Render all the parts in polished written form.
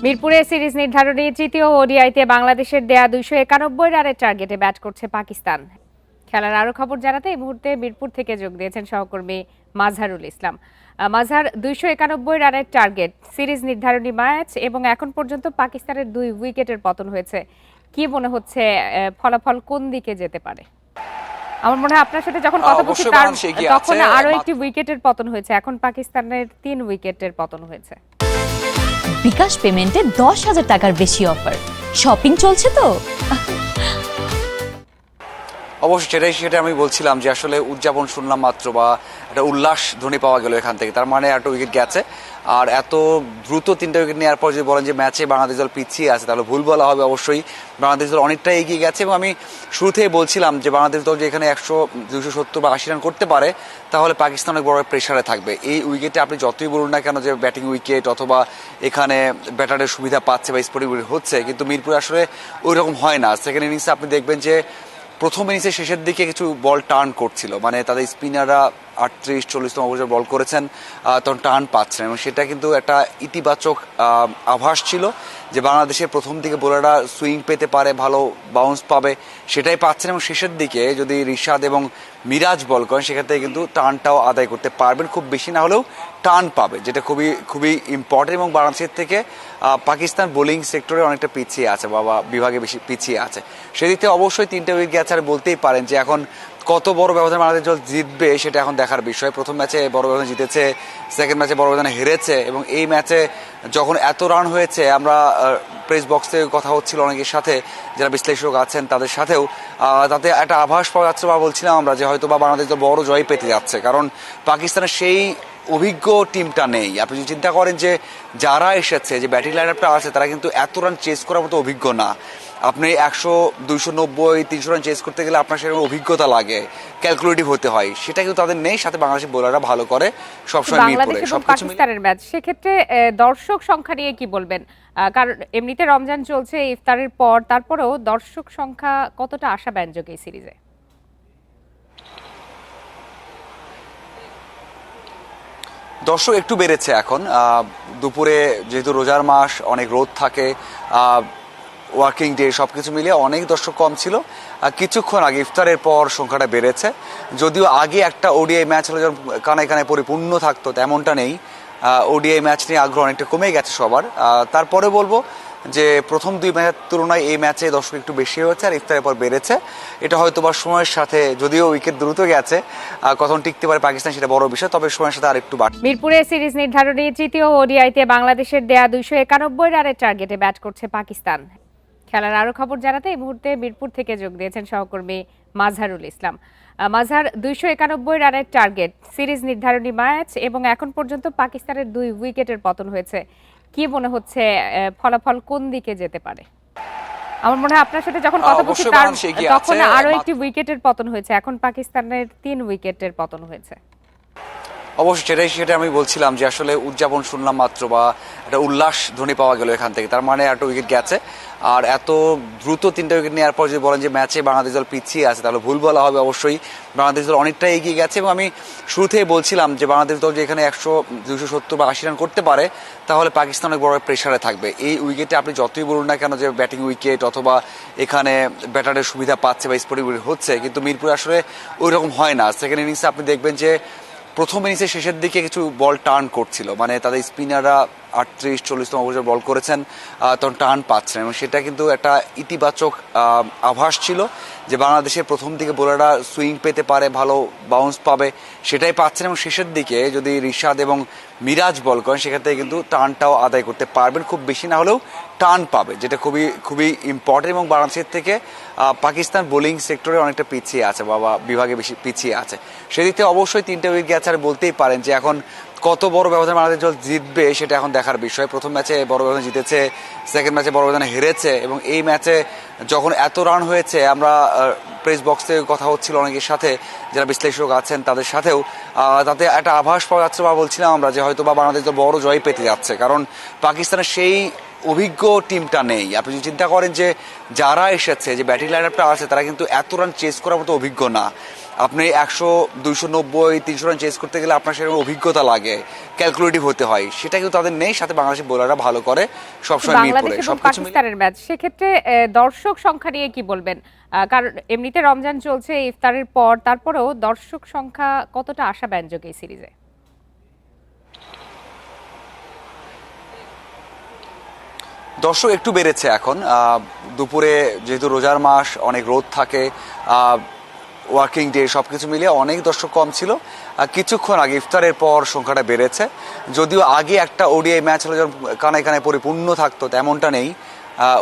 মিরপুরে সিরিজ নির্ধারণী তৃতীয় ওডিআইতে বাংলাদেশের দেয়া 291 রানের টার্গেটে ব্যাট করছে পাকিস্তান। খেলার আরো খবর জানাতে এই মুহূর্তে মিরপুর থেকে যোগ দিয়েছেন সহকর্মী মাজহারুল ইসলাম। মাজহার, 291 রানের টার্গেট, সিরিজ নির্ধারণী ম্যাচ এবং এখন পর্যন্ত পাকিস্তানের 2 উইকেটের পতন হয়েছে। কি মনে হচ্ছে ফলাফল কোন দিকে যেতে পারে? আমার মনে হয় আপনার সাথে যখন কথা বলছি তখন আরো একটি উইকেটের পতন হয়েছে, এখন পাকিস্তানের 3 উইকেটের পতন হয়েছে। বিকাশ পেমেন্টে 10,000 টাকার বেশি অফার, শপিং চলছে তো। অবশ্যই সেটা আমি বলছিলাম যে আসলে উদযাপন শুনলাম মাত্র, বা একটা উল্লাস ধ্বনি পাওয়া গেল এখান থেকে, তার মানে একটা উইকেট গেছে। আর এত দ্রুত 3টা উইকেট নেওয়ার পর যদি বলেন যে ম্যাচে বাংলাদেশ দল পিছিয়ে আছে, তাহলে ভুল বলা হবে। অবশ্যই বাংলাদেশ দল অনেকটা এগিয়ে গেছে, এবং আমি শুরুতেই বলছিলাম যে বাংলাদেশ দল যে এখানে 100, 270 বা 80 রান করতে পারে, তাহলে পাকিস্তান অনেক বড় প্রেশারে থাকবে। এই উইকেটে আপনি যতই বলুন না কেন যে ব্যাটিং উইকেট অথবা এখানে ব্যাটারের সুবিধা পাচ্ছে বা স্পোর্টিং উইকেট হচ্ছে, কিন্তু মিরপুরে আসলে ওই রকম হয় না। সেকেন্ড ইনিংসে আপনি দেখবেন যে প্রথম ইনিংসের শেষের দিকে কিছু বল টার্ন করছিল, মানে তাদের স্পিনাররা 38-40তম ওভারে বল করেছেন, তখন টার্ন পাচ্ছেন, এবং সেটা কিন্তু একটা ইতিবাচক আভাস ছিল যে বাংলাদেশের প্রথম দিকে বোলাররা সুইং পেতে পারে, ভালো বাউন্স পাবে, সেটাই পাচ্ছেন। এবং শেষের দিকে যদি রিশাদ এবং মিরাজ বল করেন, সেখান থেকে কিন্তু টার্নটাও আদায় করতে পারবেন, খুব বেশি না হলেও টার্ন পাবে, যেটা খুবই খুবই ইম্পর্টেন্ট। এবং বাংলাদেশের থেকে পাকিস্তান বোলিং সেক্টরে অনেকটা পিছিয়ে আছে, বা বিভাগে বেশি পিছিয়ে আছে। সেদিক থেকে অবশ্যই 3টে উইকেট গেছে, আর বলতেই পারেন যে এখন কত বড় ব্যবধানে বাংলাদেশ দল জিতবে সেটা এখন দেখার বিষয়। প্রথম ম্যাচে বড় ব্যবধানে জিতেছে, সেকেন্ড ম্যাচে বড় ব্যবধানে হেরেছে, এবং এই ম্যাচে যখন এত রান হয়েছে, আমরা প্রেস বক্সে কথা হচ্ছিল অনেকের সাথে, যারা বিশ্লেষক আছেন তাদের সাথেও, তাতে একটা আভাস পাওয়া যাচ্ছে, বা বলছিলাম আমরা যে হয়তো বা বাংলাদেশ দল বড় জয় পেতে যাচ্ছে, কারণ পাকিস্তানের সেই অভিজ্ঞ টিমটা নেই। আপনি যদি চিন্তা করেন যে যারা এসেছে, যে ব্যাটিং লাইন আপটা আছে, তারা কিন্তু এত রান চেস করার মতো অভিজ্ঞ না। আপনি 100, 290, 300 রান চেস করতে গেলে আপনার সেরকম অভিজ্ঞতা লাগে, ক্যালকুলেটিভ হতে হয়, সেটা কিন্তু তাদের নেই। সাথে বাংলাদেশের বোলাররা ভালো করে সবসময় বাংলাদেশ এবং পাকিস্তানের ম্যাচ, সেক্ষেত্রে দর্শক সংখ্যা নিয়ে কি বলবেন? কারণ এমনিতে রমজান চলছে, ইফতারের পর, তারপরেও দর্শক সংখ্যা কতটা আশাব্যঞ্জক এই সিরিজে? দর্শক একটু বেড়েছে এখন। দুপুরে যেহেতু রোজার মাস, অনেক রোদ থাকে, ওয়ার্কিং ডে, সবকিছু মিলিয়ে অনেক দর্শক কম ছিল। কিছুক্ষণ আগে ইফতারের পর সংখ্যাটা বেড়েছে, যদিও আগে একটা ওডিআই ম্যাচ হলে যখন কানায় কানায় পরিপূর্ণ থাকতো, তেমনটা নেই। ওডিআই ম্যাচ নিয়ে আগ্রহ অনেকটা কমে গেছে সবার। তারপরে বলবো যে প্রথম 2 ম্যাচের তুলনায় এই ম্যাচে দর্শক একটু বেশি হয়েছে, আর ইফতারের পর বেড়েছে। এটা হয়তো বা সময়ের সাথে, যদিও উইকেট দ্রুত গেছে, কখন টিকতে পারে পাকিস্তান সেটা বড় বিষয়, তবে সময়ের সাথে আর একটু বাড়ছে। মিরপুরে সিরিজ নির্ধারণী তৃতীয় ওডিআইতে বাংলাদেশের দেয়া 291 রানের টার্গেটে ব্যাট করছে পাকিস্তান। খেলার আরো খবর জানাতে এই মুহূর্তে মিরপুর থেকে যোগ দিয়েছেন সহকর্মী মাজহারুল ইসলাম। মাজহার, 291 রানের টার্গেট, সিরিজ নির্ধারণী ম্যাচ এবং এখন পর্যন্ত পাকিস্তানের 2 উইকেটের পতন হয়েছে। কি মনে হচ্ছে ফলাফল কোন দিকে যেতে পারে? আমার মনে হয় আপনার সাথে যখন কথা বলছি তখন আরো একটি উইকেটের পতন হয়েছে, এখন পাকিস্তানের 3 উইকেটের পতন হয়েছে। অবশ্যই সেটা আমি বলছিলাম যে আসলে উদযাপন শুনলাম মাত্র, বা একটা উল্লাস ধ্বনি পাওয়া গেল এখান থেকে, তার মানে একটা উইকেট গেছে। আর এত দ্রুত 3টা উইকেট নেওয়ার পর যদি বলেন যে ম্যাচে বাংলাদেশ দল পিছিয়ে আছে, তাহলে ভুল বলা হবে। অবশ্যই বাংলাদেশ দল অনেকটা এগিয়ে গেছে, এবং আমি শুরুতেই বলছিলাম যে বাংলাদেশ দল যে এখানে 100, 270 বা 80 রান করতে পারে, তাহলে পাকিস্তান অনেক বড় প্রেশারে থাকবে। এই উইকেটে আপনি যতই বলুন না কেন যে ব্যাটিং উইকেট অথবা এখানে ব্যাটারের সুবিধা পাচ্ছে বা স্পোর্টিং উইকেট হচ্ছে, কিন্তু মিরপুরে আসলে ওই রকম হয় না। সেকেন্ড ইনিংসে আপনি দেখবেন যে প্রথম ইনিংসের শেষের দিকে কিছু বল টার্ন করছিল, মানে তাদের স্পিনাররা 38-40তম ওভারে বল করেছেন, তখন টার্ন পাচ্ছেন, এবং সেটা কিন্তু একটা ইতিবাচক আভাস ছিল যে বাংলাদেশের প্রথম দিকে বোলাররা সুইং পেতে পারে, ভালো বাউন্স পাবে, সেটাই পাচ্ছেন। এবং শেষের দিকে যদি রিশাদ এবং মিরাজ বল করেন, সেখান থেকে কিন্তু টার্নটাও আদায় করতে পারবেন, খুব বেশি না হলেও টার্ন পাবে, যেটা খুবই খুবই ইম্পর্টেন্ট। এবং বাংলাদেশের থেকে পাকিস্তান বোলিং সেক্টরে অনেকটা পিছিয়ে আছে, বা বিভাগে বেশি পিছিয়ে আছে। সেদিক থেকে অবশ্যই 3টে উইকেট গেছে, আর বলতেই পারেন যে এখন কত বড় ব্যবধানে বাংলাদেশ দল জিতবে সেটা এখন দেখার বিষয়। প্রথম ম্যাচে বড় ব্যবধানে জিতেছে, সেকেন্ড ম্যাচে বড় ব্যবধানে হেরেছে, এবং এই ম্যাচে যখন এত রান হয়েছে, আমরা প্রেস বক্সে কথা হচ্ছিল অনেকের সাথে, যারা বিশ্লেষক আছেন তাদের সাথেও, তাতে একটা আভাস পাওয়া যাচ্ছে, বা বলছিলাম আমরা যে হয়তো বা বাংলাদেশ দল বড় জয় পেতে যাচ্ছে, কারণ পাকিস্তানের সেই অভিজ্ঞ টিমটা নেই। আপনি যদি চিন্তা করেন যে যারা এসেছে, যে ব্যাটিং লাইন আপটা আছে, তারা কিন্তু এত রান চেস করার মতো অভিজ্ঞ না। আপনি 100, 290, 300 রান চেস করতে গেলে আপনার সেরকম অভিজ্ঞতা লাগে, ক্যালকুলেটিভ হতে হয়, সেটা কিন্তু তাদের নেই। সাথে বাংলাদেশি বোলাররা ভালো করে সবসময় মিরপুরে বাংলাদেশ এবং সবকিছু মিলে। পাকিস্তানের ম্যাচ, সেক্ষেত্রে দর্শক সংখ্যা নিয়ে কি বলবেন? কারণ এমনিতে রমজান চলছে, ইফতারের পর, তারপরেও দর্শক সংখ্যা কতটা আশাব্যঞ্জক এই সিরিজে? দর্শক একটু বেড়েছে এখন। দুপুরে যেহেতু রোজার মাস, অনেক রোদ থাকে, ওয়ার্কিং ডে, সবকিছু মিলিয়ে অনেক দর্শক কম ছিল। কিছুক্ষণ আগে ইফতারের পর সংখ্যাটা বেড়েছে। যদিও আগে একটা ওডিআই ম্যাচ হলে যখন কানায় কানায় পরিপূর্ণ থাকতো, তেমনটা নেই।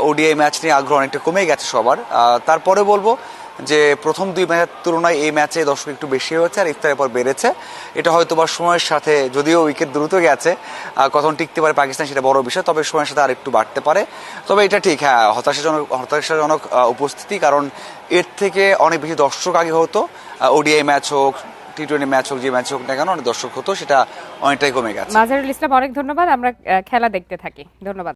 ওডিআই ম্যাচ নিয়ে আগ্রহ অনেকটা কমে গেছে সবার। তারপরে বলবো যে প্রথম 2 ম্যাচের তুলনায় এই ম্যাচে দর্শক একটু বেশি হয়েছে আর ইফতারের পর বেড়েছে। এটা হয়তো বা সময়ের সাথে, যদিও উইকেট দ্রুত গেছে, কখন টিকতে পারে পাকিস্তান সেটা বড় বিষয়, তবে সময়ের সাথে আর একটু বাড়তে পারে। তবে এটা ঠিক, হ্যাঁ, হতাশাজনক উপস্থিতি, কারণ এর থেকে অনেক বেশি দর্শক আগে হতো। ওডিআই ম্যাচ হোক, টি20 ম্যাচ হোক, যে ম্যাচ হোক না কেন, অনেক দর্শক হতো, সেটা অনেকটাই কমে গেছে। মাজারুল ইসলাম, অনেক ধন্যবাদ। আমরা খেলা দেখতে থাকি। ধন্যবাদ।